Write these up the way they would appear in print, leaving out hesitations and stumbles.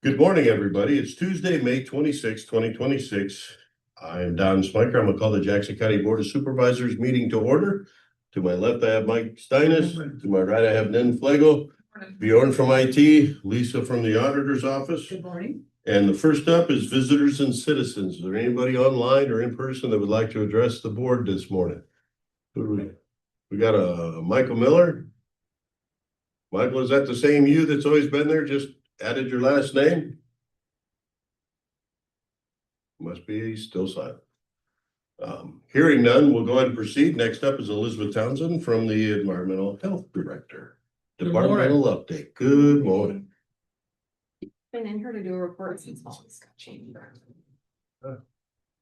Good morning, everybody. It's Tuesday, May 26, 2026. I'm Don Smiker. I'm gonna call the Jackson County Board of Supervisors meeting to order. To my left, I have Mike Steinis. To my right, I have Nen Flego, Bjorn from IT, Lisa from the Auditor's Office. Good morning. And the first up is visitors and citizens. Is there anybody online or in person that would like to address the board this morning? We got a Michael Miller. Michael, is that the same you that's always been there? Just added your last name? Must be still silent. Hearing none, we'll go ahead and proceed. Next up is Elizabeth Townsend from the Environmental Health Director. Departmental update. Good morning. Been in here to do a report since all this got changed.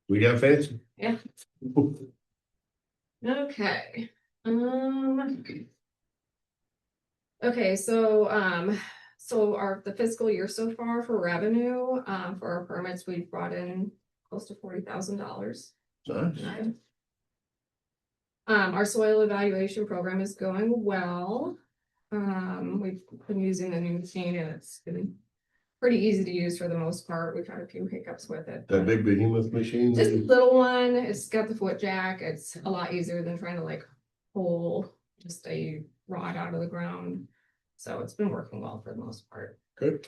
We got fancy. Yeah. Okay. Okay, so the fiscal year so far for revenue, for our permits, we've brought in close to $40,000. Nice. Our soil evaluation program is going well. We've been using the new machine and it's been pretty easy to use for the most part. We've had a few hiccups with it. That big behemoth machine? Just a little one. It's got the foot jack. It's a lot easier than trying to like pull just a rod out of the ground. So it's been working well for the most part. Good.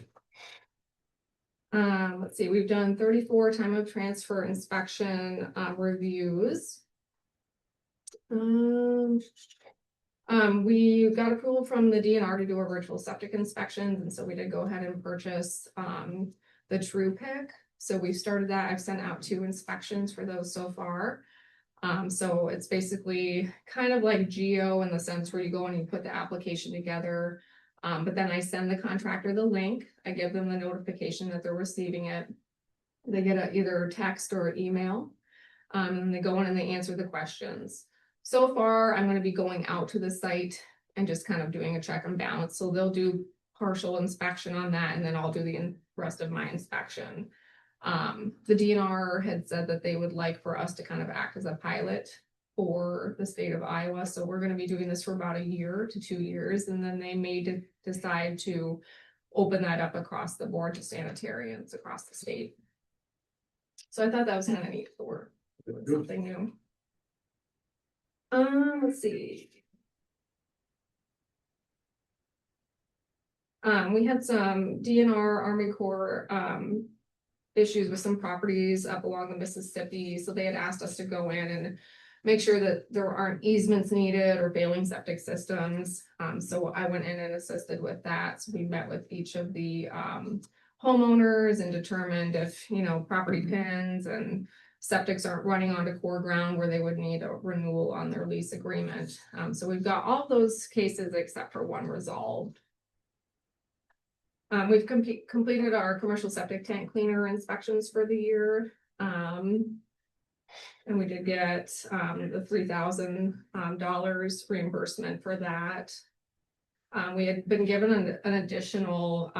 Let's see, we've done 34 time of transfer inspection reviews. We got approval from the DNR to do our virtual septic inspections, and so we did go ahead and purchase the True Pick. So we started that. I've sent out 2 inspections for those so far. So it's basically kind of like Geo in the sense where you go and you put the application together. But then I send the contractor the link. I give them the notification that they're receiving it. They get either text or email. And they go in and they answer the questions. So far, I'm going to be going out to the site and just kind of doing a check and balance. So they'll do partial inspection on that, and then I'll do the rest of my inspection. The DNR had said that they would like for us to kind of act as a pilot for the state of Iowa. So we're going to be doing this for about 1 year to 2 years, and then they may decide to open that up across the board to sanitarians across the state. So I thought that was kind of neat for something new. Let's see. We had some DNR Army Corps issues with some properties up along the Mississippi. So they had asked us to go in and make sure that there aren't easements needed or failing septic systems. So I went in and assisted with that. So we met with each of the homeowners and determined if, property pins and septics aren't running onto core ground where they would need a renewal on their lease agreement. So we've got all those cases except for one resolved. We've completed our commercial septic tank cleaner inspections for the year. And we did get the $3,000 reimbursement for that. We had been given an additional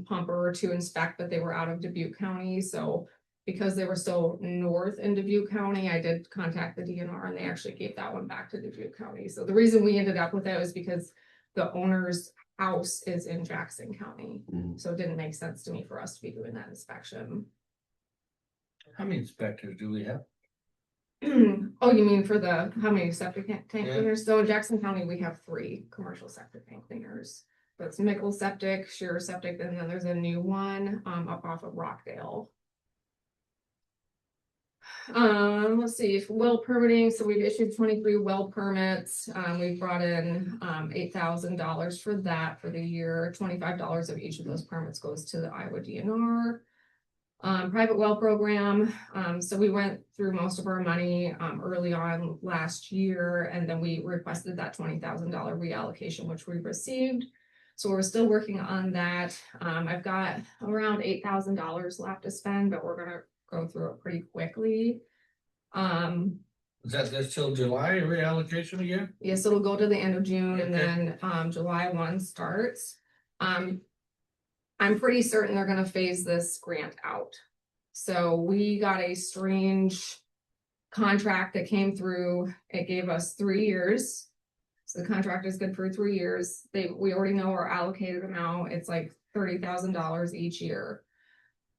pumper to inspect, but they were out of Dubuque County. So because they were so north in Dubuque County, I did contact the DNR and they actually gave that one back to Dubuque County. So the reason we ended up with that was because the owner's house is in Jackson County. So it didn't make sense to me for us to be doing that inspection. How many inspectors do we have? Oh, you mean for how many septic tank cleaners? So in Jackson County, we have 3 commercial septic tank cleaners. That's Mickle Septic, Shearer Septic, and then there's a new one up off of Rockdale. Let's see, well permitting. So we've issued 23 well permits. We've brought in $8,000 for that for the year. $25 of each of those permits goes to the Iowa DNR. Private well program. So we went through most of our money early on last year, and then we requested that $20,000 reallocation, which we received. So we're still working on that. I've got around $8,000 left to spend, but we're gonna go through it pretty quickly. Is that till July reallocation again? Yes, it'll go to the end of June, and then July 1 starts. I'm pretty certain they're going to phase this grant out. So we got a strange contract that came through. It gave us 3 years. So the contract is good for 3 years. We already know our allocated amount. It's like $30,000 each year.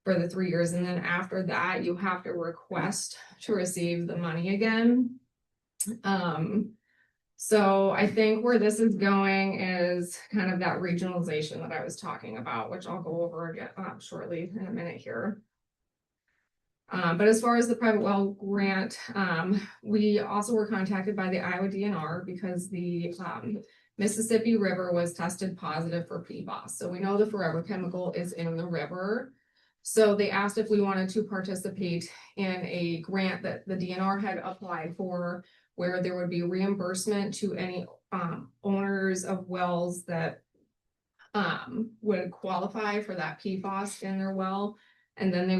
for the 3 years, and then after that, you have to request to receive the money again. So I think where this is going is kind of that regionalization that I was talking about, which I'll go over again shortly in a minute here. But as far as the private well grant, we also were contacted by the Iowa DNR because the Mississippi River was tested positive for PFAS. So we know the forever chemical is in the river. So they asked if we wanted to participate in a grant that the DNR had applied for, where there would be reimbursement to any owners of wells that would qualify for that PFAS in their well. And then they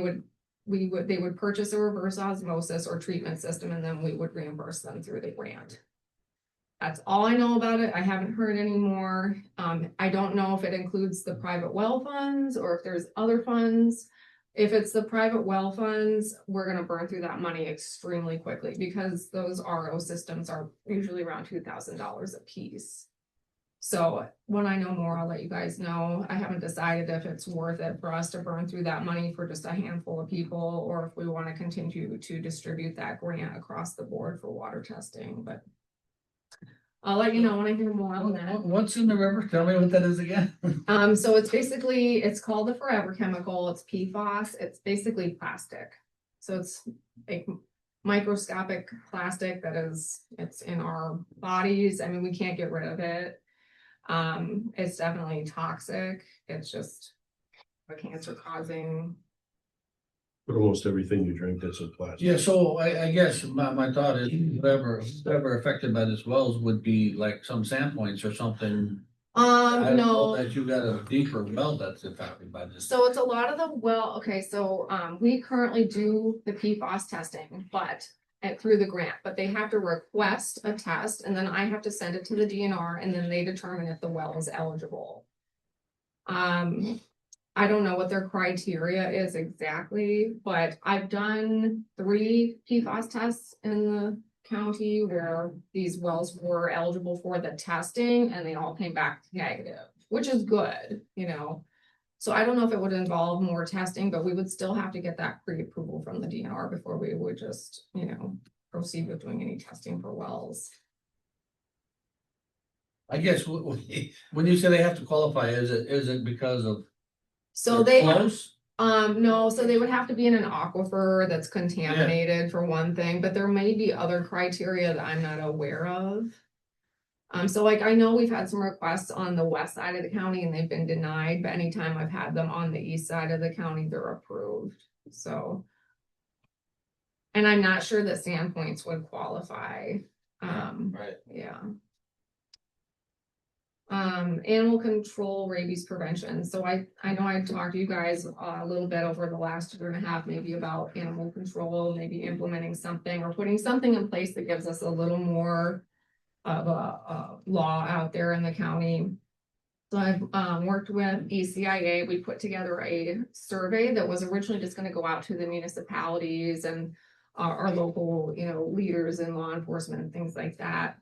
would purchase a reverse osmosis or treatment system, and then we would reimburse them through the grant. That's all I know about it. I haven't heard any more. I don't know if it includes the private well funds or if there's other funds. If it's the private well funds, we're gonna burn through that money extremely quickly because those RO systems are usually around $2,000 a piece. So when I know more, I'll let you guys know. I haven't decided if it's worth it for us to burn through that money for just a handful of people, or if we want to continue to distribute that grant across the board for water testing, but I'll let you know when I hear more on that. What's in the river? Tell me what that is again. So it's called the forever chemical. It's PFAS. It's basically plastic. So it's like microscopic plastic it's in our bodies. I mean, we can't get rid of it. It's definitely toxic. It's just a cancer causing. But almost everything you drink that's in plastic. Yeah, so I guess my thought is whatever affected by this wells would be like some sand points or something. I don't know No. that you got a deeper well that's affected by this. So it's a lot of we currently do the PFAS testing, but through the grant, but they have to request a test and then I have to send it to the DNR and then they determine if the well is eligible. I don't know what their criteria is exactly, but I've done 3 PFAS tests in the county where these wells were eligible for the testing and they all came back negative, which is good, you know. So I don't know if it would involve more testing, but we would still have to get that pre-approval from the DNR before we would just, you know, proceed with doing any testing for wells. I guess when you say they have to qualify, is it because of So they close? no, so they would have to be in an aquifer that's contaminated for one thing, but there may be other criteria that I'm not aware of. So like I know we've had some requests on the west side of the county and they've been denied, but anytime I've had them on the east side of the county, they're approved. So. And I'm not sure that Sandpoints would qualify. Right. Yeah. Animal control, rabies prevention. So I know I talked to you guys a little bit over the last 1.5 years, maybe about animal control, maybe implementing something or putting something in place that gives us a little more of a law out there in the county. So I've worked with ECIA. We put together a survey that was originally just going to go out to the municipalities and our local, you know, leaders in law enforcement and things like that.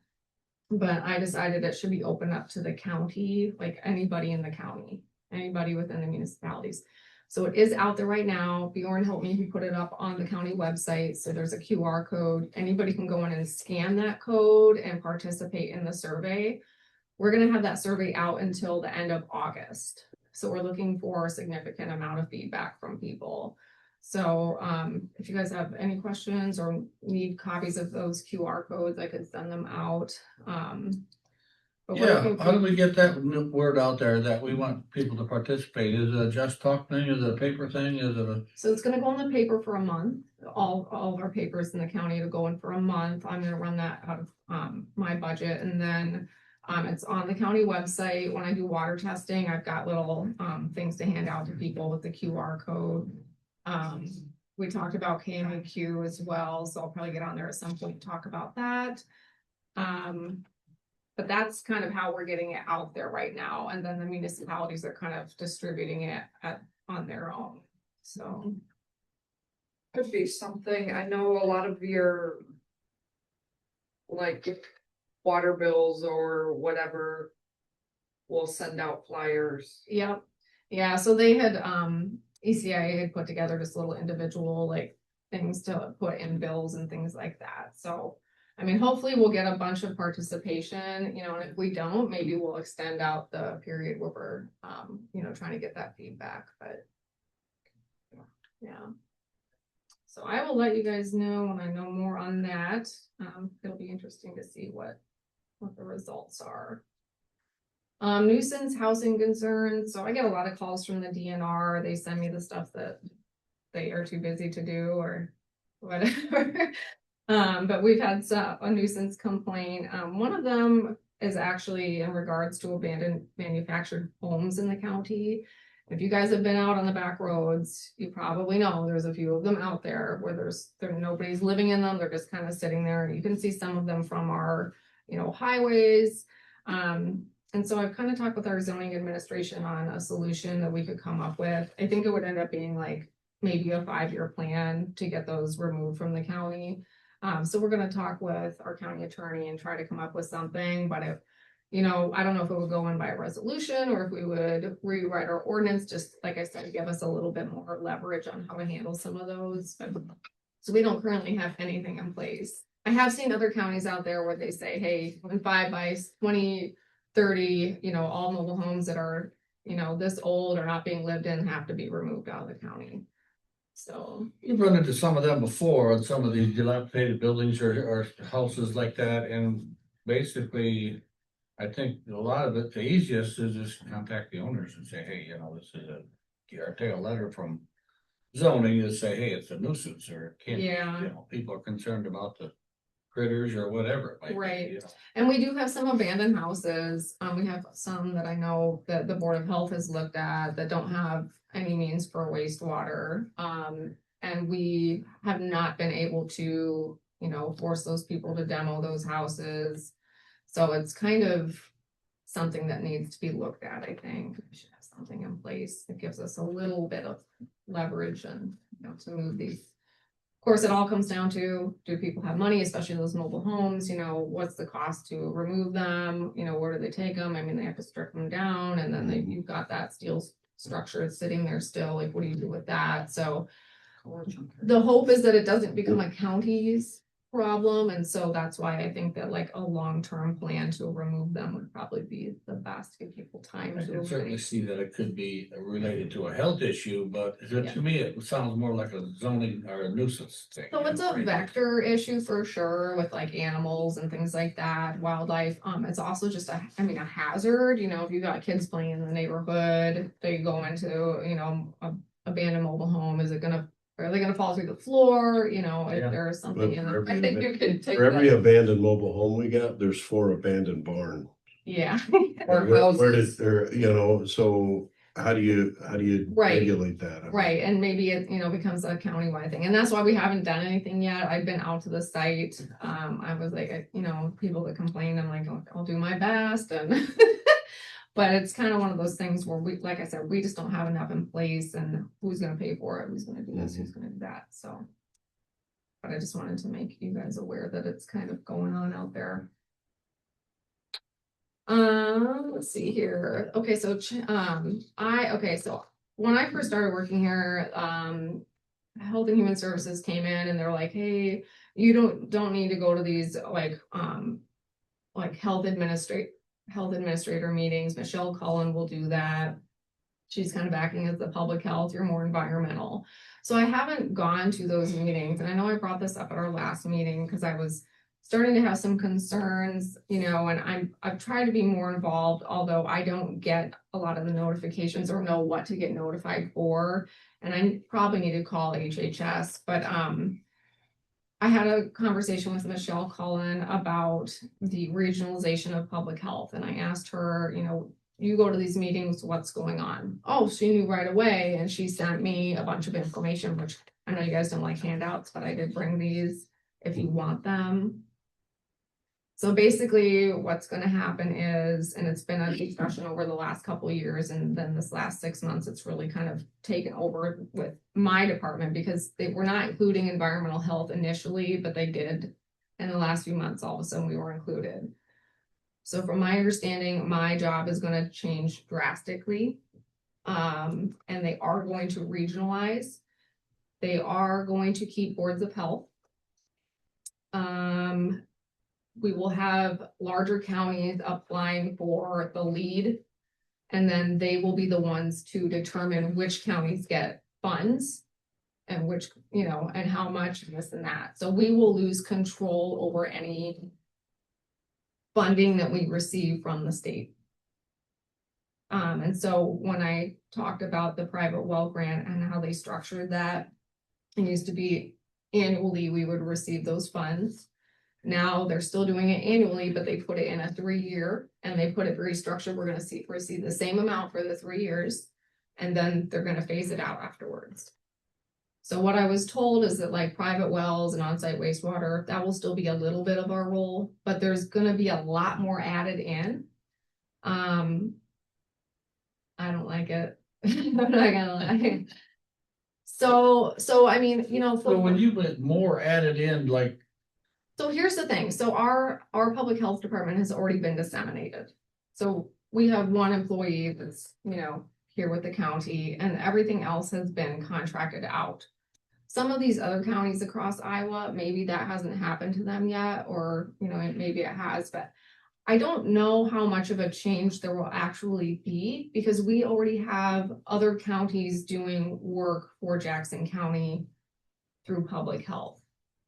But I decided it should be open up to the county, like anybody in the county, anybody within the municipalities. So it is out there right now. Bjorn helped me, he put it up on the county website. So there's a QR code. Anybody can go in and scan that code and participate in the survey. We're gonna have that survey out until the end of August. So we're looking for a significant amount of feedback from people. So if you guys have any questions or need copies of those QR codes, I could send them out. Yeah, how do we get that word out there that we want people to participate? Is it a Just Talk thing? Is it a paper thing? Is it a? So it's gonna go in the paper for a month. All of our papers in the county to go in for a month. I'm gonna run that out of my budget, and then it's on the county website. When I do water testing, I've got little things to hand out to people with the QR code. We talked about KMAQ as well, so I'll probably get on there at some point to talk about that. But that's kind of how we're getting it out there right now. And then the municipalities are kind of distributing it on their own. So. Could be something, I know a lot of your. Like water bills or whatever. Will send out flyers. Yep. Yeah, so they had ECIA had put together just little individual like things to put in bills and things like that. So, I mean, hopefully we'll get a bunch of participation, you know, and if we don't, maybe we'll extend out the period where we're, you know, trying to get that feedback, but yeah. So I will let you guys know when I know more on that. It'll be interesting to see what the results are. Nuisance housing concerns. So I get a lot of calls from the DNR. They send me the stuff that they are too busy to do or whatever. But we've had a nuisance complaint. One of them is actually in regards to abandoned manufactured homes in the county. If you guys have been out on the back roads, you probably know there's a few of them out there where there's nobody's living in them. They're just kind of sitting there. You can see some of them from our, you know, highways. And so I've kind of talked with our zoning administration on a solution that we could come up with. I think it would end up being like maybe a 5-year plan to get those removed from the county. So we're going to talk with our county attorney and try to come up with something. But if, you know, I don't know if it would go in by a resolution or if we would rewrite our ordinance, just like I said, give us a little bit more leverage on how to handle some of those. But, so we don't currently have anything in place. I have seen other counties out there where they say, hey, in 5 by 2030, you know, all mobile homes that are, you know, this old or not being lived in have to be removed out of the county. So You've run into some of them before on some of these dilapidated buildings or houses like that, and basically, I think a lot of it, the easiest is just contact the owners and say, hey, you know, this is or take a letter from zoning and say, hey, it's a nuisance, or it can't, yeah. you know, people are concerned about the critters or whatever it might be, Right. you know. And we do have some abandoned houses. We have some that I know that the Board of Health has looked at that don't have any means for wastewater. And we have not been able to, you know, force those people to demo those houses. So it's kind of something that needs to be looked at, I think. We should have something in place that gives us a little bit of leverage and, you know, to move these. Of course, it all comes down to, do people have money, especially those mobile homes, you know, what's the cost to remove them? You know, where do they take them? I mean, they have to strip them down and then you've got that steel structure sitting there still, like, what do you do with that? So the hope is that it doesn't become a county's problem, and so that's why I think that like a long-term plan to remove them would probably be the best, give people time I to. can certainly see that it could be related to a health issue, but Yeah. to me, it sounds more like a zoning or a nuisance thing. So it's a right? vector issue for sure with like animals and things like that, wildlife. It's also just a hazard, you know, if you got kids playing in the neighborhood, they go into, you know, a abandoned mobile home, are they gonna fall through the floor? You know, if Yeah. there's something But in for there, I think you can take For every that. abandoned mobile home we got, there's 4 abandoned barn. Yeah. Or Where did houses. there, you know, so how do you Right. regulate that? I mean, Right, and maybe it, you know, becomes a countywide thing, and that's why we haven't done anything yet. I've been out to the site. I was like, you know, people that complain, I'm like, I'll do my best, and but it's kind of one of those things where we, like I said, we just don't have enough in place, and who's gonna pay for it? Who's gonna do this? Who's gonna do that? So, but I just wanted to make you guys aware that it's kind of going on out there. Let's see here. Okay, so so when I first started working here, Health and Human Services came in and they're like, hey, you don't need to go to these like health administrator meetings. Michelle Cullen will do that. She's kind of acting as the public health, you're more environmental. So I haven't gone to those meetings, and I know I brought this up at our last meeting because I was starting to have some concerns, you know, and I've tried to be more involved, although I don't get a lot of the notifications or know what to get notified for. And I probably need to call HHS, but I had a conversation with Michelle Cullen about the regionalization of public health, and I asked her, you know, you go to these meetings, what's going on? Oh, she knew right away, and she sent me a bunch of information, which I know you guys don't like handouts, but I did bring these if you want them. So basically what's going to happen is, and it's been a discussion over the last couple of years, and then this last 6 months, it's really kind of taken over with my department because they were not including environmental health initially, but they did in the last few months. All of a sudden we were included. So from my understanding, my job is going to change drastically. And they are going to regionalize. They are going to keep boards of health. We will have larger counties applying for the lead. And then they will be the ones to determine which counties get funds. And which, and how much and this and that. So we will lose control over any funding that we receive from the state. And so when I talked about the private well grant and how they structured that, it used to be annually we would receive those funds. Now they're still doing it annually, but they put it in a 3-year and they put it very structured. We're going to receive the same amount for the 3 years, and then they're going to phase it out afterwards. So what I was told is that like private wells and on-site wastewater, that will still be a little bit of our role, but there's going to be a lot more added in. I don't like it. I'm not gonna lie. So I mean, So when you put more added in, like, so here's the thing. So our public health department has already been disseminated. So we have one employee that's, here with the county, and everything else has been contracted out. Some of these other counties across Iowa, maybe that hasn't happened to them yet, or, maybe it has, but I don't know how much of a change there will actually be, because we already have other counties doing work for Jackson County through public health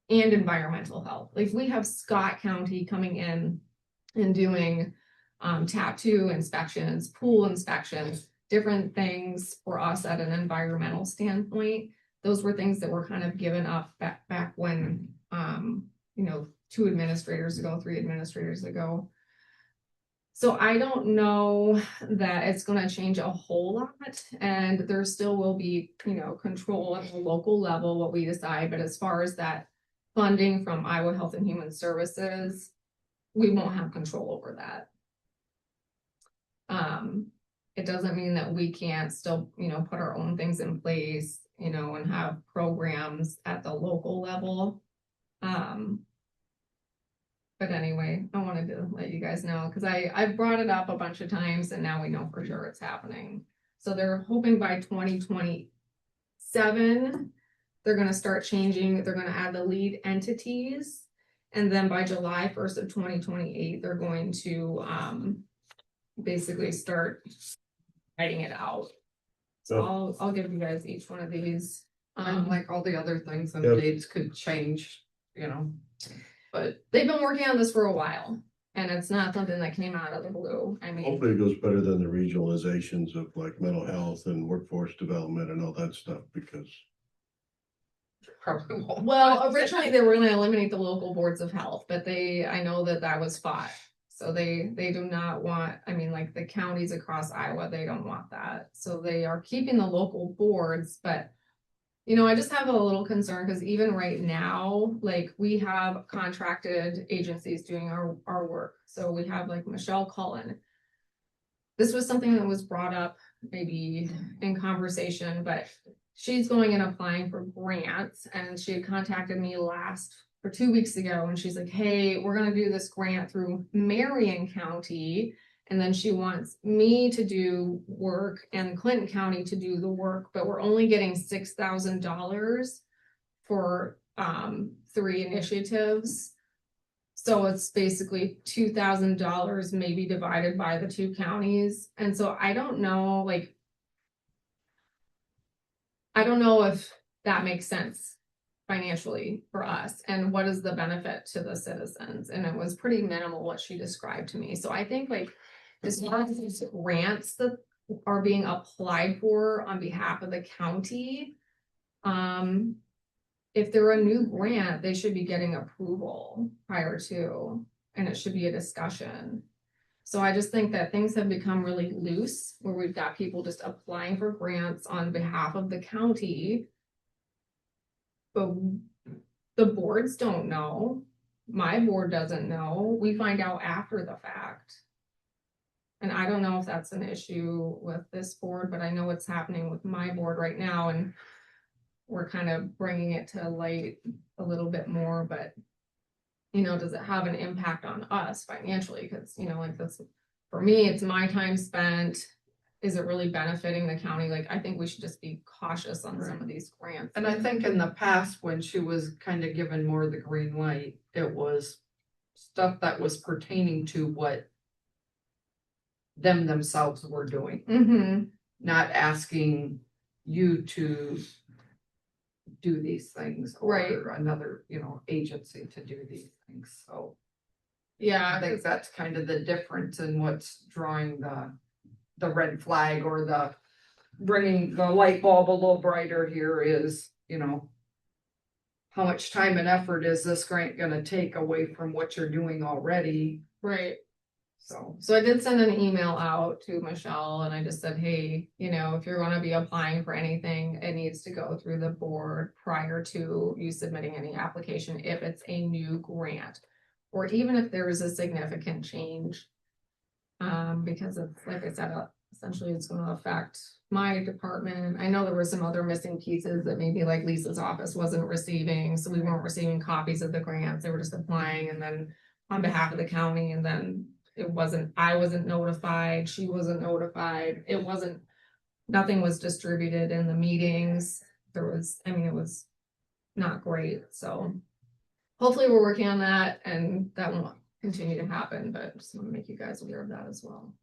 and environmental health. Like we have Scott County coming in and doing tattoo inspections, pool inspections, different things for us at an environmental standpoint. Those were things that were kind of given up back when, 2 administrators ago, 3 administrators ago. So I don't know that it's going to change a whole lot, and there still will be, control at the local level, what we decide. But as far as that funding from Iowa Health and Human Services, we won't have control over that. It doesn't mean that we can't still, put our own things in place, and have programs at the local level. But anyway, I wanted to let you guys know, because I've brought it up a bunch of times and now we know for sure it's happening. So they're hoping by 2027, they're going to start changing. They're going to add the lead entities. And then by July 1st of 2028, they're going to basically start writing it out. So I'll give you guys each one of these. And like all the other things, and Yep. dates could change, but They've been working on this for a while, and it's not something that came out of the blue. I mean, Hopefully it goes better than the regionalizations of like mental health and workforce development and all that stuff, because probably won't. well, originally they were going to eliminate the local boards of health, but I know that was fought. So they do not want, like the counties across Iowa, they don't want that. So they are keeping the local boards, but I just have a little concern, because even right now, like we have contracted agencies doing our work. So we have like Michelle Cullen. This was something that was brought up maybe in conversation, but she's going and applying for grants, and she had contacted me 2 weeks ago, and she's like, hey, we're going to do this grant through Marion County. And then she wants me to do work and Clinton County to do the work, but we're only getting $6,000 for 3 initiatives. So it's basically $2,000 maybe divided by the 2 counties. And so I don't know if that makes sense financially for us, and what is the benefit to the citizens. And it was pretty minimal what she described to me. So I think as far as these grants that are being applied for on behalf of the county, if they're a new grant, they should be getting approval prior to, and it should be a discussion. So I just think that things have become really loose, where we've got people just applying for grants on behalf of the county, but the boards don't know. My board doesn't know. We find out after the fact. And I don't know if that's an issue with this board, but I know it's happening with my board right now, and we're kind of bringing it to light a little bit more. But does it have an impact on us financially? Because that's, for me, it's my time spent. is it really benefiting the county? Like, I think we should just be cautious on some of these grants. And I think in the past, when she was kind of given more of the green light, it was stuff that was pertaining to what themselves were doing, Mm-hmm, not asking you to do these things Right. or another, agency to do these things. So I yeah, think that's kind of the difference in what's drawing the red flag or the bringing the light bulb a little brighter here is, how much time and effort is this grant gonna take away from what you're doing already? right. So, So I did send an email out to Michelle and I just said, hey, if you're gonna be applying for anything, it needs to go through the board prior to you submitting any application if it's a new grant. Or even if there is a significant change. Because it's, like I said, essentially it's gonna affect my department. I know there were some other missing pieces that maybe like Lisa's office wasn't receiving, so we weren't receiving copies of the grants. They were just applying and then on behalf of the county, and then I wasn't notified, she wasn't notified, nothing was distributed in the meetings. It was not great, so. Hopefully we're working on that and that won't continue to happen, but just want to make you guys aware of that as well.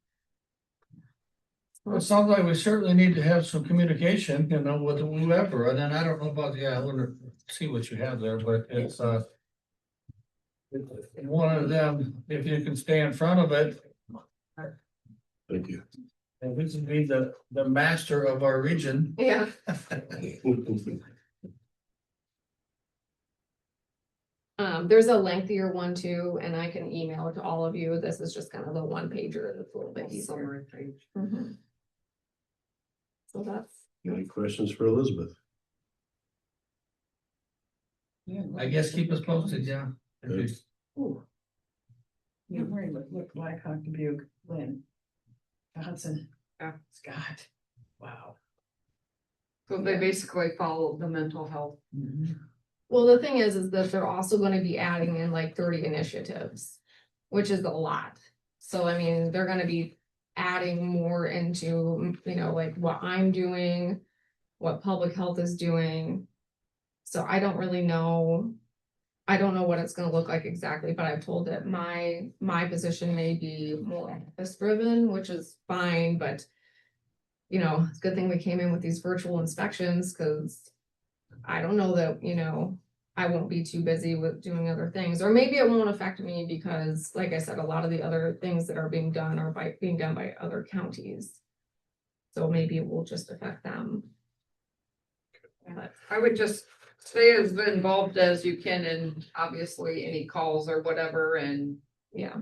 Well, it sounds like we certainly need to have some communication, with whoever, and then I don't know about, I wonder, see what you have there, but it's, one of them, if you can stay in front of it, Thank you. and we can be the master of our region. Yeah. There's a lengthier one too, and I can email it to all of you. This is just kind of the one pager that's a little bit easier. summary page. Mhm. So that's, Any questions for Elizabeth? I guess keep us posted, yeah. Good. Ooh. Yeah, Mary, look, Blackhawk, Dubuque, Lynn, Hudson, Yeah. Scott. Wow. So they basically follow the mental health. well, the thing is that they're also gonna be adding in like 30 initiatives, which is a lot. So I mean, they're gonna be adding more into, like what I'm doing, what public health is doing. So I don't really know. I don't know what it's gonna look like exactly, but I've told that my position may be more office driven, which is fine, but it's a good thing we came in with these virtual inspections, because I don't know that, I won't be too busy with doing other things, or maybe it won't affect me because, like I said, a lot of the other things that are being done are being done by other counties. So maybe it will just affect them. But I would just stay as involved as you can in obviously any calls or whatever, and yeah,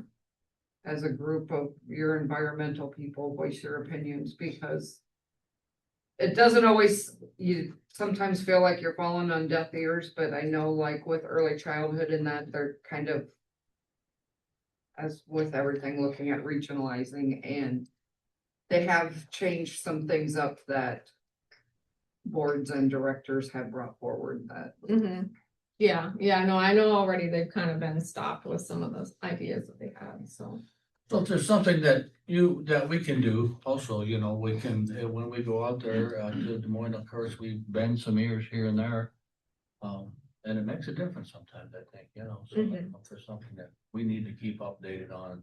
as a group of your environmental people, voice your opinions, because it doesn't always, you sometimes feel like you're falling on deaf ears, but I know like with early childhood and that they're kind of, as with everything, looking at regionalizing, and they have changed some things up that boards and directors have brought forward that. yeah, no, I know already they've kind of been stopped with some of those ideas that they had, so. So if there's something that we can do also, we can, when we go out there to Des Moines, of course, we bend some ears here and there. And it makes a difference sometimes, I think, so if there's something that we need to keep updated on.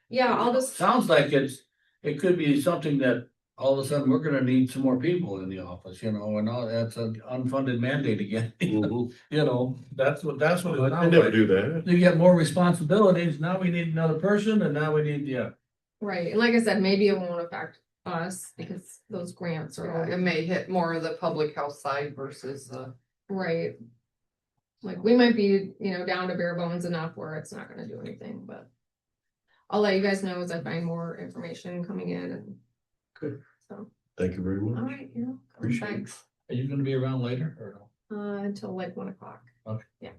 Yeah, I'll just, Sounds like it could be something that all of a sudden we're gonna need some more people in the office, and all that's an unfunded mandate again. That's what it I sounds never like. do that. You get more responsibilities, now we need another person, and now we need, right, and like I said, maybe it won't affect us because those grants are. It may hit more of the public health side versus Right. Like we might be, down to bare bones enough where it's not gonna do anything, but. I'll let you guys know as I find more information coming in and. Good. So, Thank you very all much. right, Appreciate it. thanks. Are you gonna be around later or no? Until like 1:00. Okay. Yeah.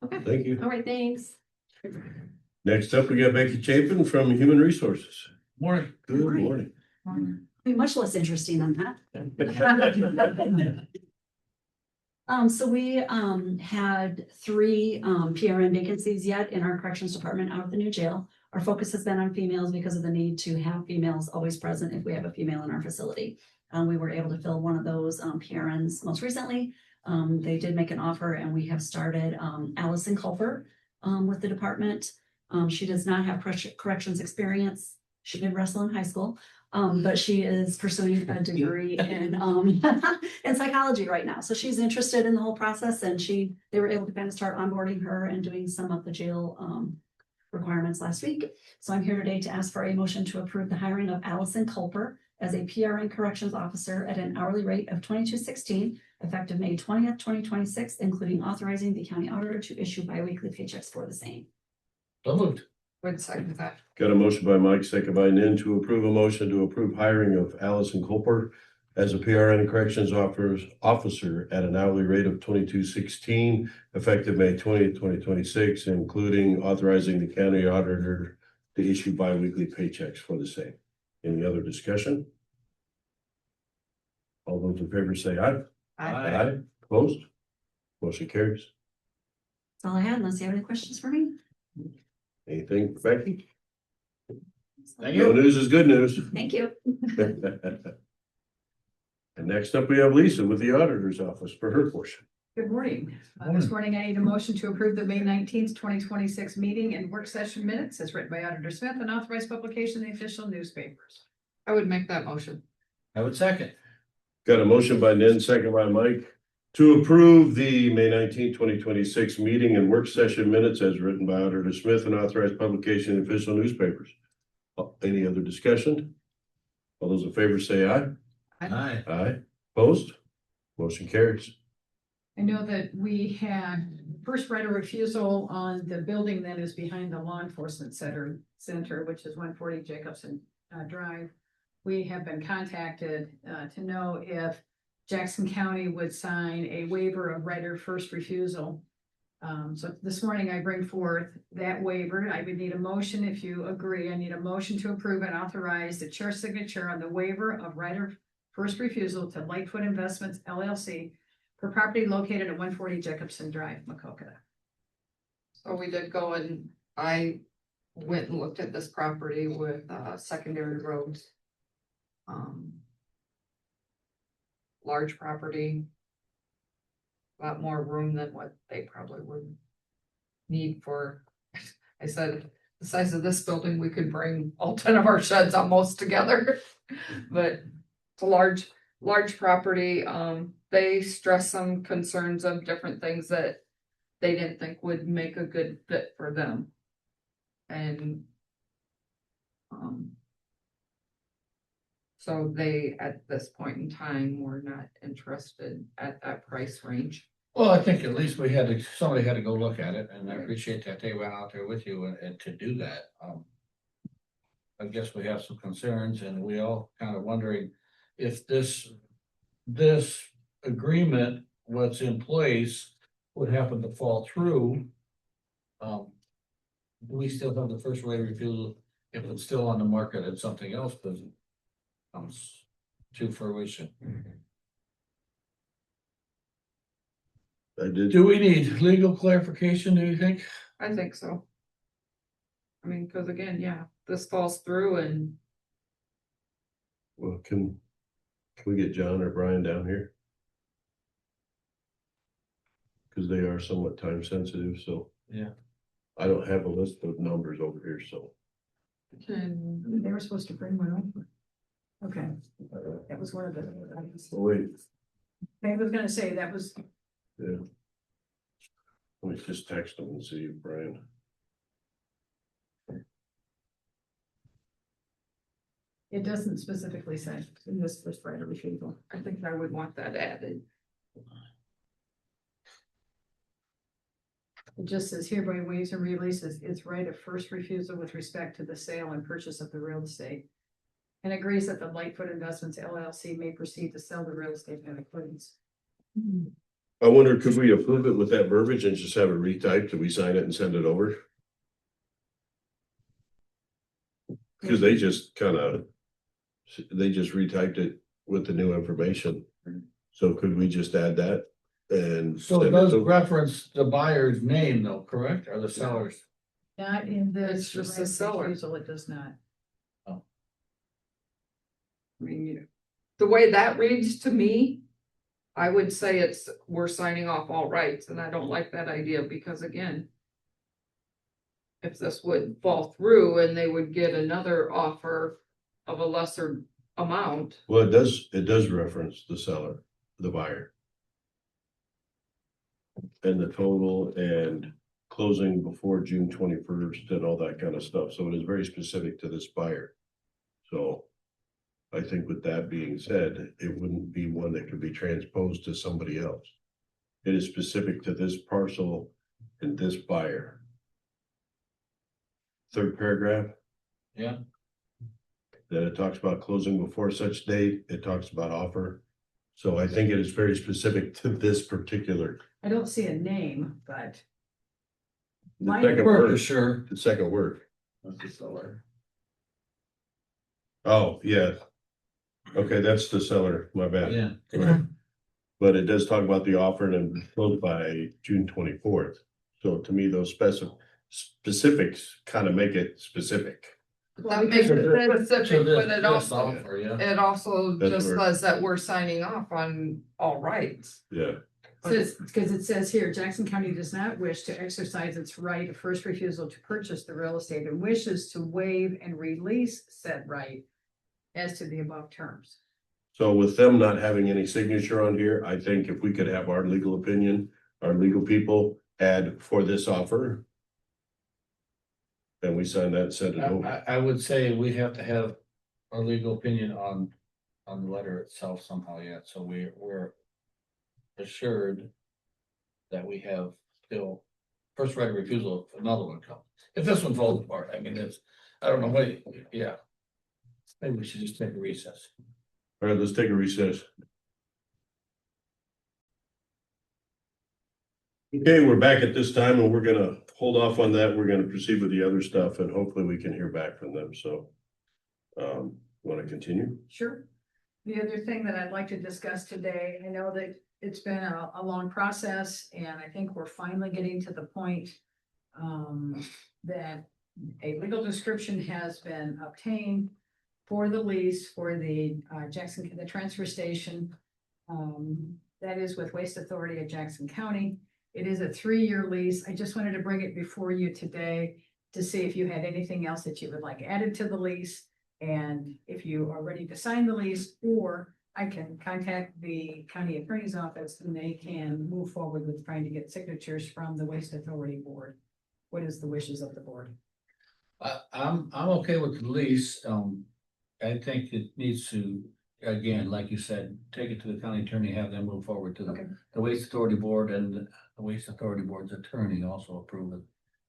Okay, Thank you. all right, thanks. Next up, we got Becky Chapin from Human Resources. Morning. Good morning. Be much less interesting than that. So we had 3 PRN vacancies yet in our corrections department out of the new jail. our focus has been on females because of the need to have females always present if we have a female in our facility. We were able to fill one of those PRNs most recently. They did make an offer and we have started Allison Culper with the department. She does not have corrections experience. She did wrestle in high school, but she is pursuing a degree in in psychology right now. So she's interested in the whole process, and they were able to kind of start onboarding her and doing some of the jail requirements last week. So I'm here today to ask for a motion to approve the hiring of Allison Culper as a PRN corrections officer at an hourly rate of $22.16, effective May 20th, 2026, including authorizing the county auditor to issue biweekly paychecks for the same. So moved. Would second that. Got a motion by Mike, second by Nan to approve a motion to approve hiring of Allison Culper as a PRN corrections officer at an hourly rate of $22.16, effective May 20th, 2026, including authorizing the county auditor to issue biweekly paychecks for the same. Any other discussion? All those in favor say aye. Aye. Opposed? Motion carries. That's all I had, unless you have any questions for me. Anything, Becky? Thank No you. news is good news. Thank you. And next up, we have Lisa with the auditor's office for her portion. Good morning. This morning I need a motion to approve the May 19th, 2026 meeting and work session minutes as written by Auditor Smith and authorized publication in the official newspapers. I would make that motion. I would second. Got a motion by Nan, second by Mike, to approve the May 19th, 2026 meeting and work session minutes as written by Auditor Smith and authorized publication in official newspapers. Any other discussion? All those in favor say aye. Aye. Aye. Opposed? Motion carries. I know that we had first right of refusal on the building that is behind the law enforcement center, which is 140 Jacobson Drive. We have been contacted to know if Jackson County would sign a waiver of right of first refusal. So this morning I bring forth that waiver. I would need a motion if you agree. I need a motion to approve and authorize the chair's signature on the waiver of right of first refusal to Lightfoot Investments LLC for property located at 140 Jacobson Drive, Macokota. So we did go and I went and looked at this property with secondary roads. Large property. A lot more room than what they probably would need for, I said, the size of this building, we could bring all 10 of our sheds almost together. But it's a large property. They stressed some concerns of different things that they didn't think would make a good fit for them. And so they, at this point in time, were not interested at that price range. Well, I think at least somebody had to go look at it, and I appreciate that they went out there with you and to do that. I guess we have some concerns, and we all kind of wondering if this agreement, what's in place, would happen to fall through. Do we still have the first right of refusal if it's still on the market and something else doesn't comes to fruition? I did. Do we need legal clarification, do you think? I think so. I mean, because again, yeah, this falls through and Well, can we get John or Brian down here? Because they are somewhat time sensitive, so. Yeah. I don't have a list of numbers over here, so. They were supposed to bring one over. Okay, that was one of the. Oh, wait, I was gonna say, that was, yeah. Let me just text them and see if Brian. it doesn't specifically say in this first right of refusal. I think I would want that added. It just says hereby waives and releases its right of first refusal with respect to the sale and purchase of the real estate. And agrees that the Lightfoot Investments LLC may proceed to sell the real estate in accordance. I wonder, could we approve it with that verbiage and just have it retyped? Could we sign it and send it over? Because they just retyped it with the new information. So could we just add that and? So it send does to- reference the buyer's name though, correct, or the seller's? Not in this. It's just right the of seller. refusal, it does not. I mean, the way that reads to me, I would say we're signing off all rights, and I don't like that idea because again, if this would fall through and they would get another offer of a lesser amount, Well, it does reference the seller, the buyer. And the total and closing before June 21st and all that kind of stuff. So it is very specific to this buyer. So I think with that being said, it wouldn't be one that could be transposed to somebody else. It is specific to this parcel and this buyer. Third paragraph. Yeah. Then it talks about closing before such date. It talks about offer. So I think it is very specific to this particular. I don't see a name, but. The My second For word, sure. the second word. That's the seller. Oh, yeah. Okay, that's the seller, my bad. Yeah. Right. But it does talk about the offer and then closed by June 24th. So to me, those specifics kind of make it specific. that makes it So specific, this- but it this also, offer, yeah. it also That's just where- says that we're signing off on all rights. Yeah, Says, because it says here, Jackson County does not wish to exercise its right of first refusal to purchase the real estate and wishes to waive and release said right as to the above terms. so with them not having any signature on here, I think if we could have our legal opinion, our legal people add for this offer. And we sign that and send it over. I would say we have to have our legal opinion on the letter itself somehow yet, so we're assured that we have still first right of refusal if another one comes. If this one falls apart, I mean, I don't know what, yeah. Maybe we should just take a recess. All right, let's take a recess. Okay, we're back at this time and we're gonna hold off on that. We're gonna proceed with the other stuff and hopefully we can hear back from them, so. Want to continue? Sure. The other thing that I'd like to discuss today, I know that it's been a long process and I think we're finally getting to the point that a legal description has been obtained for the lease for the the transfer station. That is with Waste Authority of Jackson County. It is a 3-year lease. I just wanted to bring it before you today to see if you had anything else that you would like added to the lease. And if you are ready to sign the lease, or I can contact the county attorney's office and they can move forward with trying to get signatures from the Waste Authority Board. What is the wishes of the board? I'm okay with the lease. I think it needs to, again, like you said, take it to the county attorney, have them move forward to Okay. the Waste Authority Board, and the Waste Authority Board's attorney also approve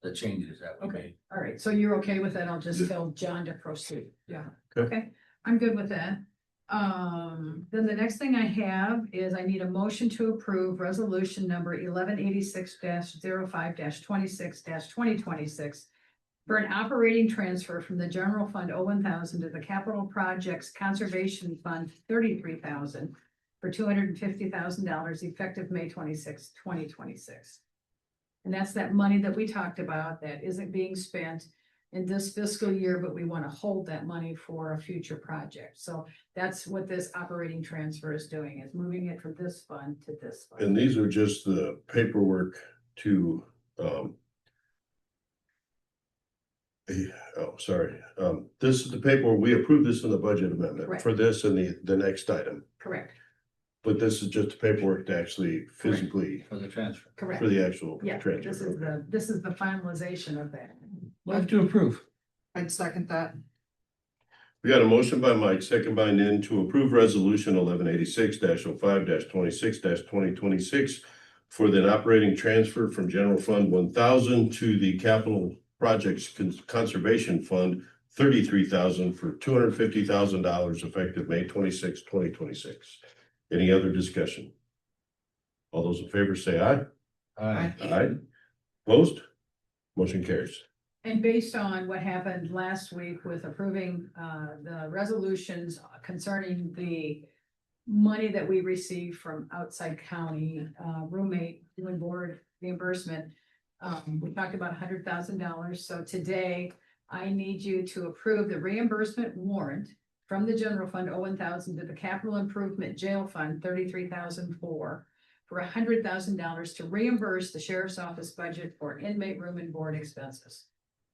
the changes that we made. All right, so you're okay with that? I'll just tell John to proceed. Yeah. Okay, I'm good with that. Then the next thing I have is I need a motion to approve resolution number 1186-05-26-2026 for an operating transfer from the general fund 1,000 to the capital projects conservation fund 33,000 for $250,000 effective May 26, 2026. And that's that money that we talked about that isn't being spent in this fiscal year, but we want to hold that money for a future project. So that's what this operating transfer is doing, is moving it from this fund to this fund. And these are just the paperwork to, this is the paperwork, we approved this in the budget amendment Correct. for this and the next item. Correct, But this is just the paperwork to actually physically, For the transfer. correct. for the actual Yeah, transfer. this is the finalization of that. Move to approve. I'd second that. We got a motion by Mike, second by Nan to approve resolution 1186-05-26-2026 for the operating transfer from general fund 1,000 to the capital projects conservation fund 33,000 for $250,000 effective May 26, 2026. Any other discussion? All those in favor say aye. Aye. Aye. Opposed? Motion carries. And based on what happened last week with approving the resolutions concerning the money that we received from outside county roommate and board reimbursement, We talked about $100,000, so today I need you to approve the reimbursement warrant from the general fund, 1,000 to the capital improvement jail fund, 33,004, for $100,000 to reimburse the sheriff's office budget for inmate room and board expenses.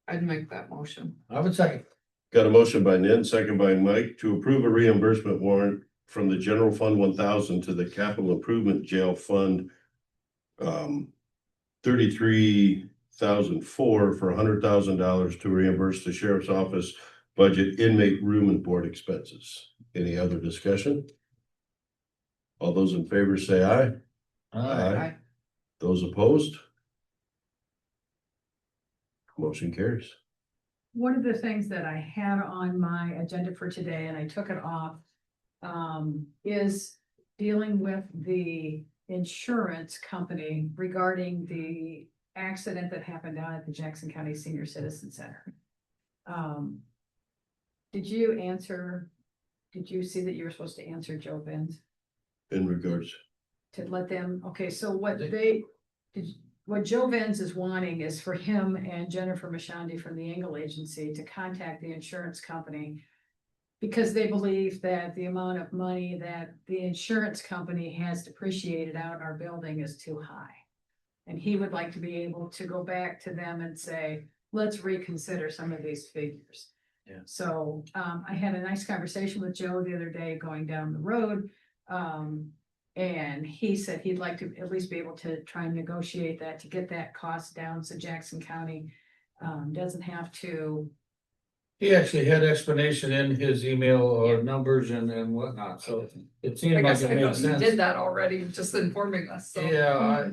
I'd make that motion. I would second. Got a motion by Nan, second by Mike, to approve a reimbursement warrant from the general fund 1,000 to the capital improvement jail fund. 33,004 for $100,000 to reimburse the sheriff's office budget inmate room and board expenses. Any other discussion? All those in favor say aye. Aye. Those opposed? Motion carries. One of the things that I had on my agenda for today, and I took it off, is dealing with the insurance company regarding the accident that happened down at the Jackson County Senior Citizen Center. Did you see that you were supposed to answer Joe Benz? In regards, To let them, okay, so what Joe Benz is wanting is for him and Jennifer Mashandi from the Engel Agency to contact the insurance company, because they believe that the amount of money that the insurance company has depreciated out our building is too high. And he would like to be able to go back to them and say, let's reconsider some of these figures. Yeah. So I had a nice conversation with Joe the other day going down the road. And he said he'd like to at least be able to try and negotiate that to get that cost down so Jackson County doesn't have to. He actually had explanation in his email or numbers and whatnot, so it I seemed like guess it I know made you sense. did that already, just informing us, so. Yeah.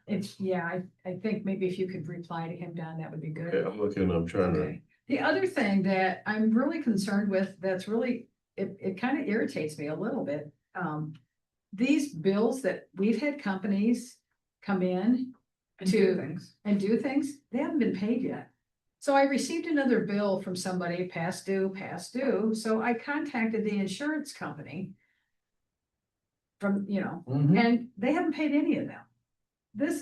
I think maybe if you could reply to him, Don, that would be good. okay, I'm looking, I'm trying to, Okay. The other thing that I'm really concerned with, that's really, it kind of irritates me a little bit. These bills that we've had companies come in And to do things. and do things, they haven't been paid yet. So I received another bill from somebody, past due. So I contacted the insurance company from, Mhm. and they haven't paid any of them. This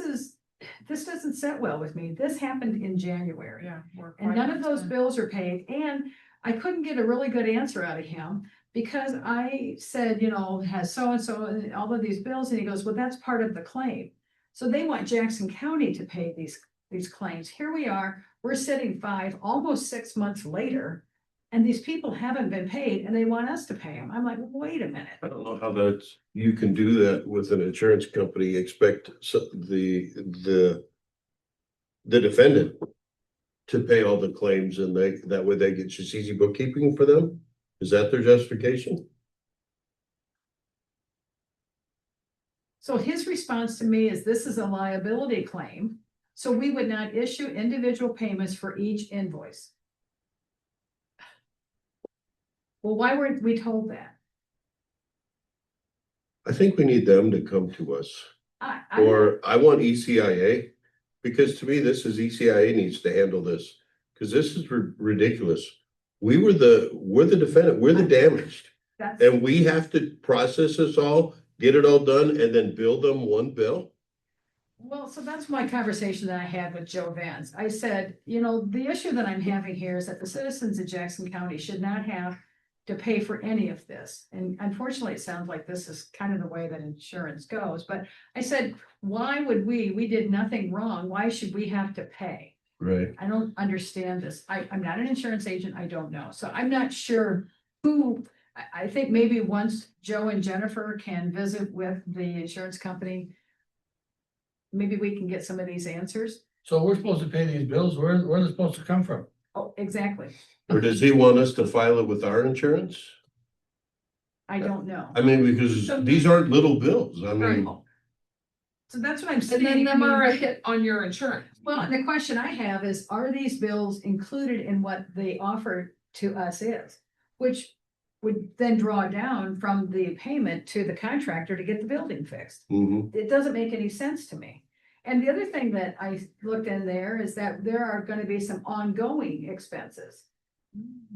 doesn't sit well with me. This happened in January. Yeah. And none of those bills are paid, and I couldn't get a really good answer out of him. Because I said, has so-and-so and all of these bills, and he goes, well, that's part of the claim. So they want Jackson County to pay these claims. Here we are, we're sitting almost 6 months later, and these people haven't been paid, and they want us to pay them. I'm like, wait a minute. I don't know how you can do that with an insurance company, expect the defendant to pay all the claims and that way they get just easy bookkeeping for them? Is that their justification? So his response to me is, this is a liability claim, so we would not issue individual payments for each invoice. Well, why weren't we told that? I think we need them to come to us, I or I want ECIA, because to me, this is ECIA needs to handle this, because this is ridiculous. We're the defendant, we're the damaged, that's, and we have to process this all, get it all done, and then bill them one bill? well, so that's my conversation that I had with Joe Vance. I said, the issue that I'm having here is that the citizens of Jackson County should not have to pay for any of this. And unfortunately, it sounds like this is kind of the way that insurance goes. But I said, why would we did nothing wrong. Why should we have to pay? Right. I don't understand this. I'm not an insurance agent. I don't know. So I'm not sure who, I think maybe once Joe and Jennifer can visit with the insurance company, maybe we can get some of these answers. So we're supposed to pay these bills, where are they supposed to come from? Oh, exactly. Or does he want us to file it with our insurance? I don't know. I mean, because these aren't little bills, I mean. Right. So that's what I'm And saying. then them I mean, are a hit on your insurance. well, and the question I have is, are these bills included in what the offer to us is? Which would then draw down from the payment to the contractor to get the building fixed. Mhm. It doesn't make any sense to me. And the other thing that I looked in there is that there are gonna be some ongoing expenses.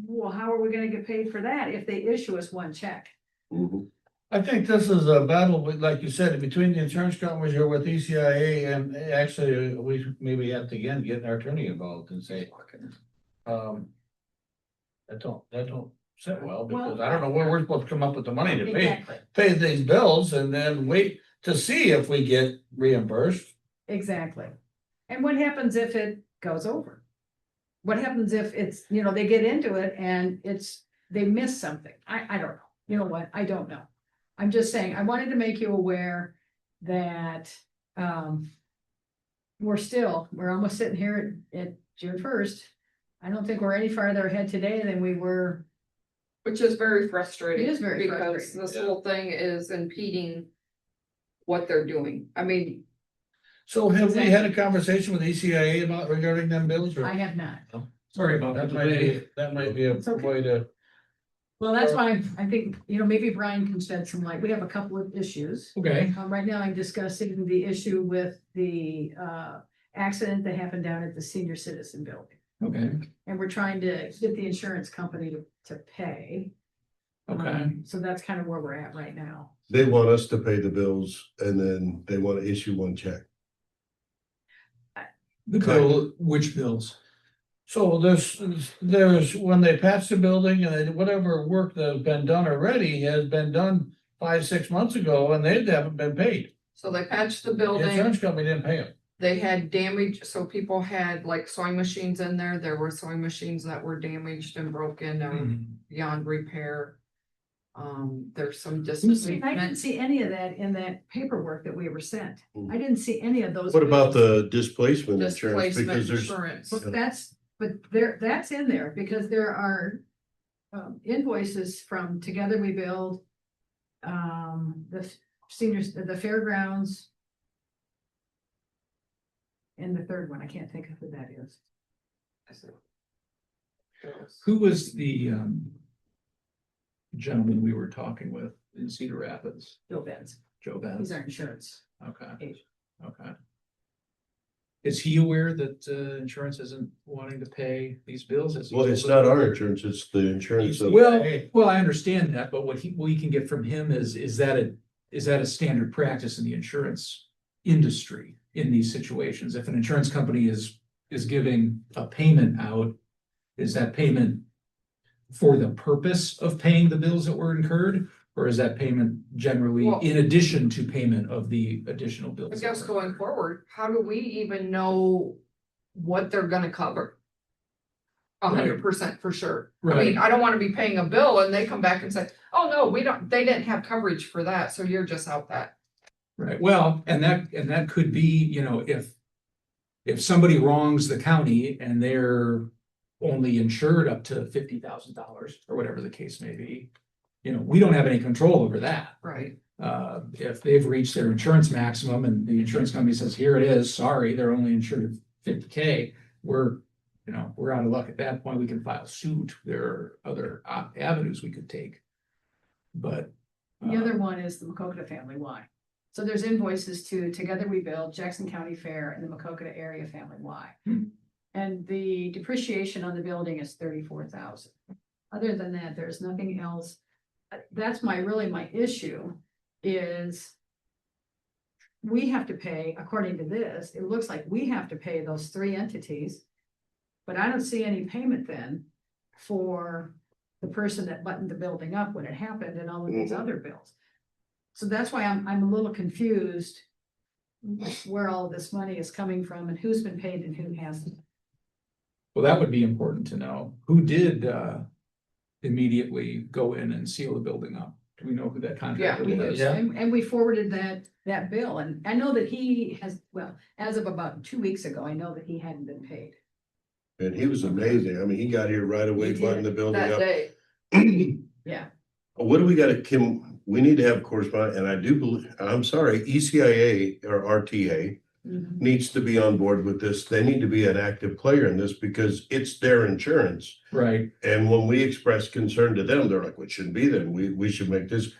Well, how are we gonna get paid for that if they issue us one check? Mhm. I think this is a battle, like you said, between the insurance companies or with ECIA, and actually, we maybe have to again get our attorney involved and say, that don't sit well, because I don't know where we're supposed to come up with the money to Exactly, pay these bills and then wait to see if we get reimbursed. exactly. And what happens if it goes over? What happens if it's, you know, they get into it and they miss something? I don't know. You know what? I don't know. I'm just saying, I wanted to make you aware that, we're almost sitting here at June 1st. I don't think we're any farther ahead today than we were. Which is very frustrating. It is very because frustrating. this whole thing is impeding what they're doing. I mean, So have we had a conversation with ECIA about regarding them bills? Or I have not. sorry about that. That might be a It's okay. way to. Well, that's why I think, you know, maybe Brian can shed some light. We have a couple of issues. Okay. Right now, I'm discussing the issue with the accident that happened down at the senior citizen building. Okay. And we're trying to get the insurance company to pay. Okay. So that's kind of where we're at right now. They want us to pay the bills and then they want to issue one check. The bill, which bills? So there's, when they patch the building and whatever work that's been done already has been done 5-6 months ago and they haven't been paid. so they patched the The building, insurance company didn't pay them. they had damage, so people had like sewing machines in there. There were sewing machines that were damaged and broken or beyond repair. There's some I didn't dismemberment. see any of that in that paperwork that we were sent. I didn't see any of those. What about bills. the displacement insurance? Displacement Because there's, insurance. But that's in there because there are invoices from Together We Build, the seniors, the fairgrounds. And the third one, I can't think of who that is. Who was the gentleman we were talking with in Cedar Rapids? Bill Benz, Joe he's Benz? our insurance Okay, agent. okay. Is he aware that insurance isn't wanting to pay these bills? Is he well, it's told not us? our insurance, it's the insurance of. Well, I understand that, but what we can get from him is that a standard practice in the insurance industry in these situations? If an insurance company is giving a payment out, is that payment for the purpose of paying the bills that were incurred? Or is that payment generally Well- in addition to payment of the additional bills? I that guess were going incurred? forward, how do we even know what they're gonna cover? 100% for sure. I Right. mean, I don't wanna be paying a bill and they come back and say, oh, no, they didn't have coverage for that, so you're just out that. Right, well, and that could be, you know, if somebody wrongs the county and they're only insured up to $50,000 or whatever the case may be, you know, we don't have any control over that. Right. If they've reached their insurance maximum and the insurance company says, here it is, sorry, they're only insured 50K, we're out of luck at that point. We can file suit. There are other avenues we could take. But The other one is the Macokota Family Y. So there's invoices to Together We Build, Jackson County Fair, and the Macokota Area Family Y. And the depreciation on the building is 34,000. Other than that, there's nothing else. That's my issue is we have to pay, according to this, it looks like we have to pay those 3 entities. But I don't see any payment then for the person that buttoned the building up when it happened and all of these other bills. So that's why I'm a little confused where all this money is coming from and who's been paid and who hasn't. well, that would be important to know. Who did immediately go in and seal the building up? Do we know who that contractor We was? did, and we forwarded that bill, and I know that he has, well, as of about 2 weeks ago, I know that he hadn't been paid. And he was amazing. I mean, he got here right away, He buttoned the did, building That up. day. Yeah, What do we gotta, Kim, we need to have correspondence, and I do believe, I'm sorry, ECIA or RTA mhm. needs to be on board with this. They need to be an active player in this because it's their insurance. Right, And when we express concern to them, they're like, well, it shouldn't be then. We should make this.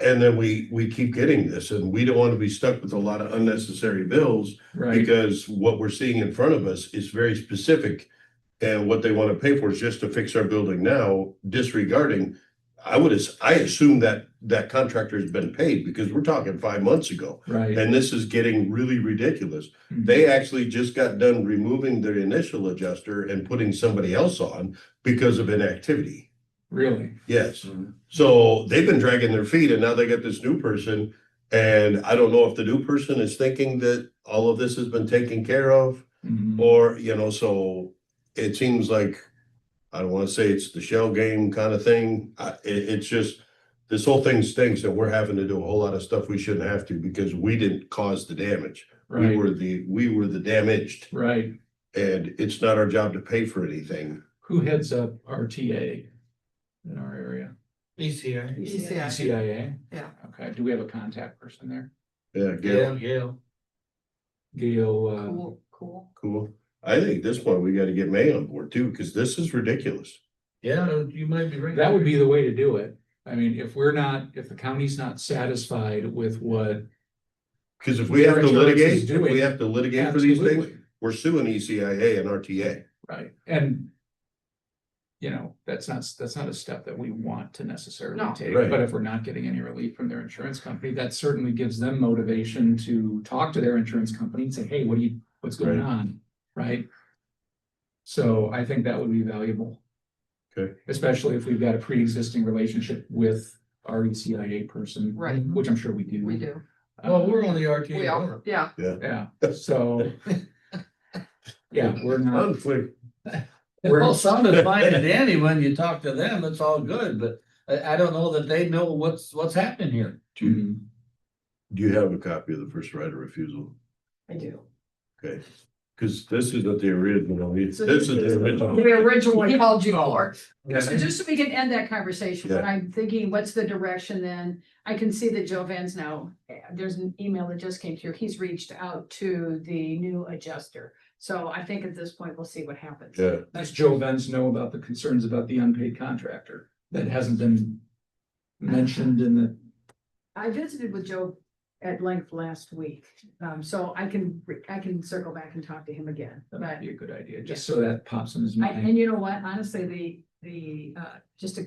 And then we keep getting this, and we don't want to be stuck with a lot of unnecessary bills right. because what we're seeing in front of us is very specific. And what they want to pay for is just to fix our building now, disregarding I assume that contractor has been paid because we're talking 5 months ago. Right. And this is getting really ridiculous. Mhm. They actually just got done removing their initial adjuster and putting somebody else on because of inactivity. Really? Yes. So they've been dragging their feet and now they got this new person. And I don't know if the new person is thinking that all of this has been taken care of Mhm. or, so it seems like, I don't want to say it's the shell game kind of thing. It's just, this whole thing stinks and we're having to do a whole lot of stuff we shouldn't have to because we didn't cause the damage. Right. We were the damaged Right. and it's not our job to pay for anything. Who heads up RTA in our area? ECI. ECI. CIA? Yeah. Okay, do we have a contact person there? Yeah, Gail, Gail. Gail, Cool. cool. I think at this point we got to get May on board too, because this is ridiculous. Yeah, you might be right. that would be the way to do it. I mean, if the county's not satisfied with what. Because if we have to Our insurance is litigate, if we doing- have to litigate for these things, Absolutely. we're suing ECIA and RTA. Right, and. That's not a step that we want to necessarily No. take, Right. but if we're not getting any relief from their insurance company, that certainly gives them motivation to talk to their insurance company and say, hey, what's going Right. on, right? So I think that would be valuable. Okay. Especially if we've got a pre-existing relationship with our ECIA person. Right. Which I'm sure we do. We do. Well, we're on the RTA. We all, board. yeah. Yeah, so. Yeah, we're not. Conflict. Well, sounded fine to Danny when you talk to them, it's all good, but I don't know that they know what's happening here. Do you have a copy of the first right of refusal? I do. Okay, because this isn't the original, this So is the original. We originally called you for. So just so we can end that conversation, but Yeah. I'm thinking, what's the direction then? I can see that Joe Vans now, there's an email that just came through. He's reached out to the new adjuster. So I think at this point, we'll see what happens. Yeah, Does Joe Benz know about the concerns about the unpaid contractor that hasn't been mentioned in the? I visited with Joe at length last week, so I can circle back and talk to him again. That But might be a good idea, just so that pops in his and mind. you know what, honestly, just to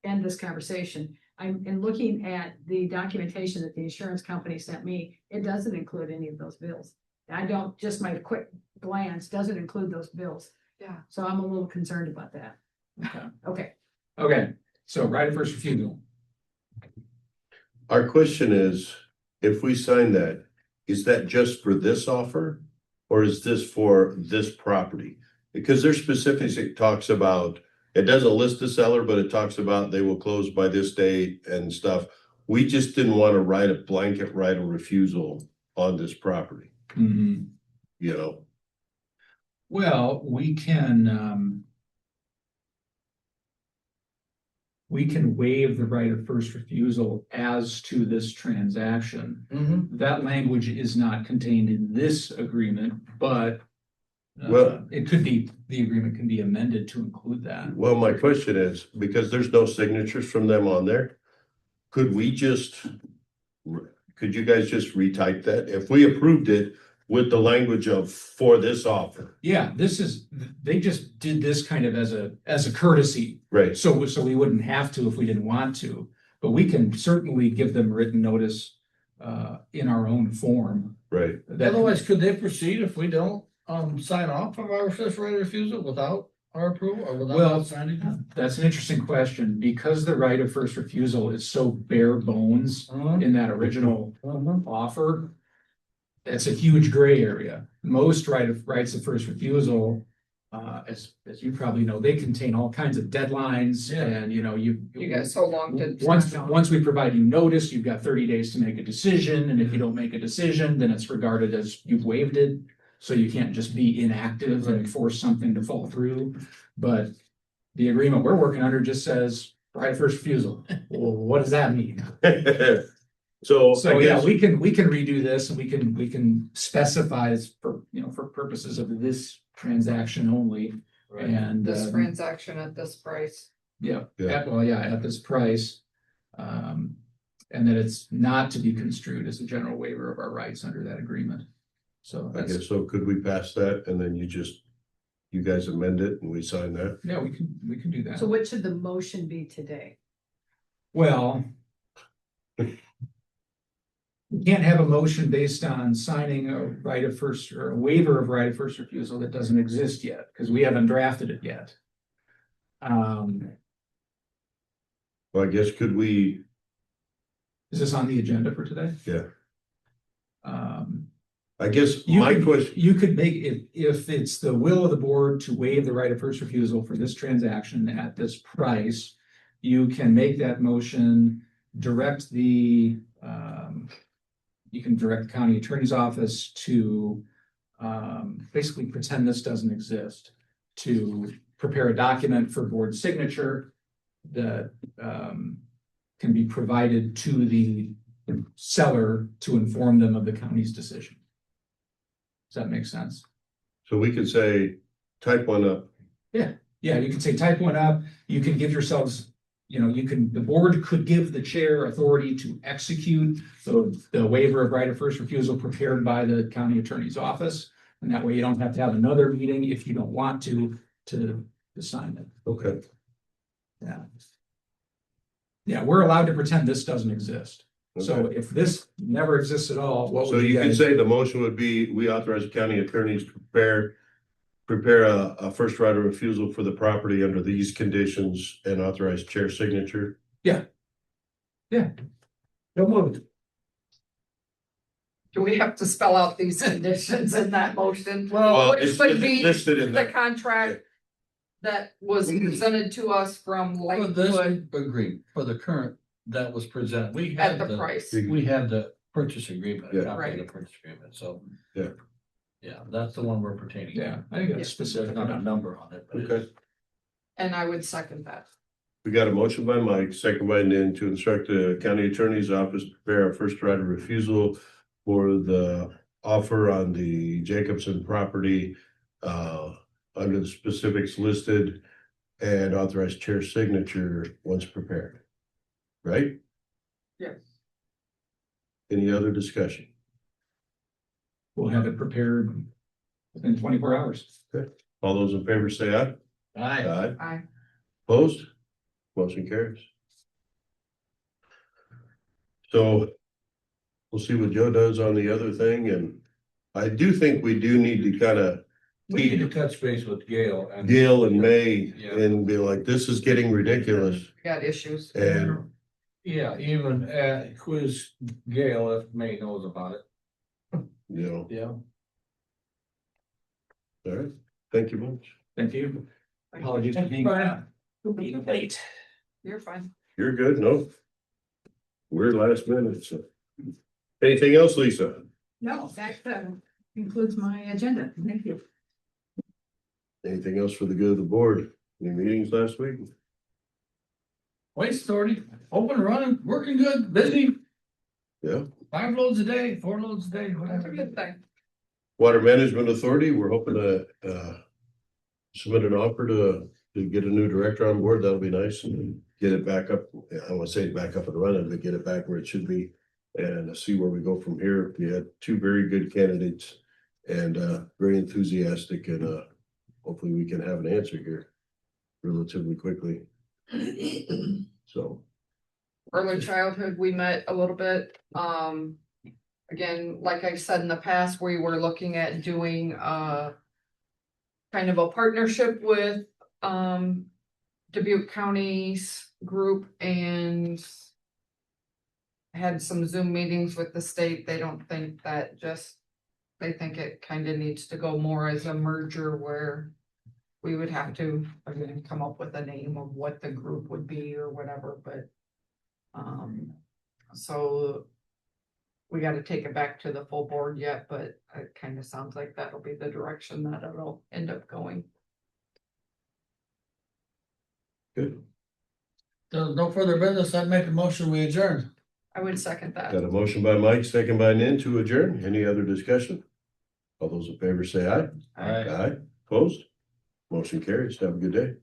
end this conversation, I'm in looking at the documentation that the insurance company sent me, it doesn't include any of those bills. I don't, just my quick glance doesn't include those bills. Yeah. So I'm a little concerned about that. Okay. Okay, Okay, so right of first refusal. our question is, if we sign that, is that just for this offer? Or is this for this property? Because there's specifics, it talks about, it doesn't list the seller, but it talks about they will close by this date and stuff. We just didn't want to write a blanket right of refusal on this property, Mhm. Well, we can waive the right of first refusal as to this transaction. Mm-hmm. That language is not contained in this agreement, but Well- it could be, the agreement can be amended to include that. Well, my question is, because there's no signatures from them on there, could you guys just retype that? If we approved it with the language of for this offer, Yeah, they just did this kind of as a courtesy. right? So we wouldn't have to if we didn't want to, but we can certainly give them written notice in our own form. Right. Otherwise, could they proceed if we don't sign off of our first right of refusal without our approval or without Well, us signing? That's an interesting question, because the right of first refusal is so bare bones in that original offer. It's a huge gray area. Most rights of first refusal, as you probably know, they contain all kinds of deadlines Yeah. and you got so long to. Once we provide you notice, you've got 30 days to make a decision, and if you don't make a decision, then it's regarded as you've waived it. So you can't just be inactive and force something to fall through. But the agreement we're working under just says right of first refusal. Well, what does that mean? So So I yeah, guess, we can redo this and we can specify this for purposes of this transaction only. And This transaction at this price. yeah, Yeah. at this price. And that it's not to be construed as a general waiver of our rights under that agreement. So I that's, guess, so could we pass that and then you guys amend it and we sign that? yeah, we can do that. so what should the motion be today? Well. We can't have a motion based on signing a right of first or a waiver of right of first refusal that doesn't exist yet, because we haven't drafted it yet. Well, I guess could we, Is this on the agenda for today? yeah, Um, I guess You my could, question, you could make, if it's the will of the board to waive the right of first refusal for this transaction at this price, you can make that motion, direct the, you can direct the county attorney's office to, basically pretend this doesn't exist, to prepare a document for board signature that, can be provided to the seller to inform them of the county's decision. Does that make sense? so we could say, type one up. Yeah, you can say type one up, you can give yourselves, the board could give the chair authority to execute the waiver of right of first refusal prepared by the county attorney's office. And that way you don't have to have another meeting if you don't want to sign it. Okay. Yeah. Yeah, we're allowed to pretend this doesn't exist. So if this never exists at all, what So would you can guys? say the motion would be, we authorize county attorneys to prepare a first right of refusal for the property under these conditions and authorize chair signature. No moved. Do we have to spell out these conditions in that motion? Well, Which it's would be listed in the there. contract that was presented to us from For this, Lakewood agreed, for the current that was presented, we at had the price. we had the purchase agreement, a Yeah. copy of the Right. purchase agreement, so. Yeah. Yeah, that's the one we're pertaining. to. Yeah, I think that's There's specific. not a number on it, but Okay. And I would second that. We got a motion by Mike, second by Nan, to instruct the county attorney's office to prepare a first right of refusal for the offer on the Jacobson property under the specifics listed and authorize chair signature once prepared. Right? Yes. Any other discussion? We'll have it prepared within 24 hours. All those in favor say aye. Aye. Aye. Aye. Opposed? Motion carries. So we'll see what Joe does on the other thing, and I do think we do need to kind of We need to touch base with Gail and. Gail and May Yeah. and be like, this is getting ridiculous. Got issues. And Yeah, even quiz Gail if May knows about it. Yeah, Yeah. all right. Thank you much. Thank you. Apologies for being late. You're fine. You're good, no? We're last minute, so. Anything else, Lisa? No, that concludes my agenda. Thank you. Anything else for the good of the board? Any meetings last week? Waste authority, open, running, working good, busy, Yeah. 5 loads a day, 4 loads a day, That's a whatever. good thing. Water Management Authority, we're hoping to submit an offer to get a new director on board. That'll be nice and get it back up. I don't want to say back up and running, but get it back where it should be and see where we go from here. We had 2 very good candidates and very enthusiastic, and hopefully we can have an answer here relatively quickly. So, Early childhood, we met a little bit. Again, like I said in the past, we were looking at doing kind of a partnership with Dubuque County's group and had some Zoom meetings with the state. They don't think that they think it kind of needs to go more as a merger where we would have to, again, come up with a name of what the group would be or whatever, but so we got to take it back to the full board yet, but it kind of sounds like that'll be the direction that it'll end up going. good. There's no further business, I'd make a motion, we adjourn. I would second that. Got a motion by Mike, second by Nan to adjourn. Any other discussion? All those in favor say aye. Aye. Aye. Opposed? Motion carries. Have a good day.